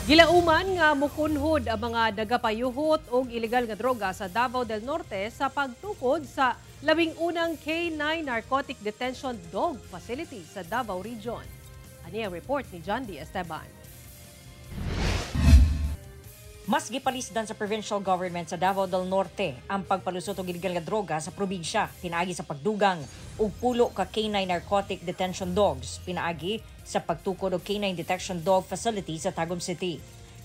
Gilauman nga mukunhod ang mga nagapayuhot og ilegal nga droga sa Davao del Norte sa pagtukod sa labing unang K9 Narcotic Detention Dog Facility sa Davao Region. Ani ang report ni John D. Esteban. Mas gipalisdan sa provincial government sa Davao del Norte ang pagpalusot og illegal nga droga sa probinsya pinaagi sa pagdugang og pulo ka K9 Narcotic Detention Dogs pinaagi sa pagtukod og K9 Detection Dog Facility sa Tagum City.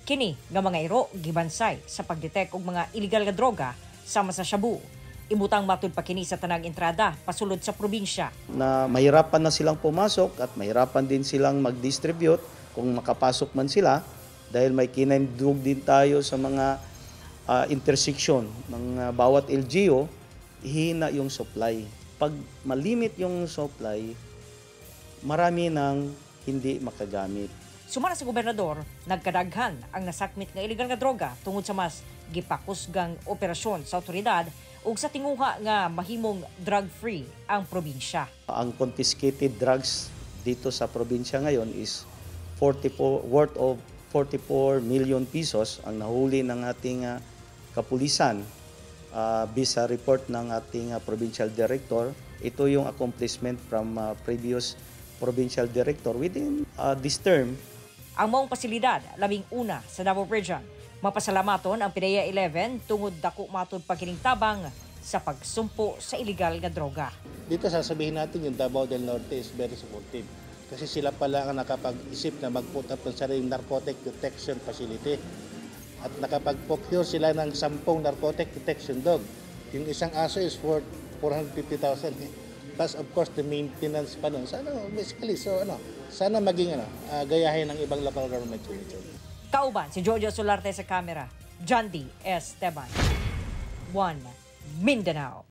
Kini nga mga iro gibansay sa pagdetect og mga illegal nga droga sama sa shabu. Ibutang matud pa kini sa tanang entrada pasulod sa probinsya. Na mahirapan na silang pumasok at mahirapan din silang mag-distribute kung makapasok man sila. Dahil may kinandug din tayo sa mga intersection ng bawat LGU, hina yung supply. Pag malimit yung supply, marami nang hindi makagamit. Sumara sa gobernador, nagkadaghan ang nasakmit nga illegal nga droga tungod sa mas gipakusgang operasyon sa otoridad ug sa tinguha nga mahimong drug-free ang probinsya. Ang confiscated drugs dito sa probinsya ngayon is worth of 44 million pesos ang nahuli ng ating kapulisan bisa report ng ating provincial director. Ito yung accomplishment from previous provincial director within this term. Ang maong pasilidad, labing una sa Davao Region, mapasalamaton ang PDEA 11 tungod dako matud pagkining tabang sa pagsumpo sa illegal nga droga. Dito sasabihin natin yung Davao del Norte is very supportive. Kasi sila pala ang nakapag-isip na mag-put up ng sariling narcotic detection facility. At nakapag-procure sila ng 10 narcotic detection dog. Yung isang aso is worth 450,000. Plus of course the maintenance pa nun. Sana basically, sana maging gayahin ng ibang local government unit. Kauban si Jojo Solarte sa kamera, John D. Esteban. 1 Mindanao.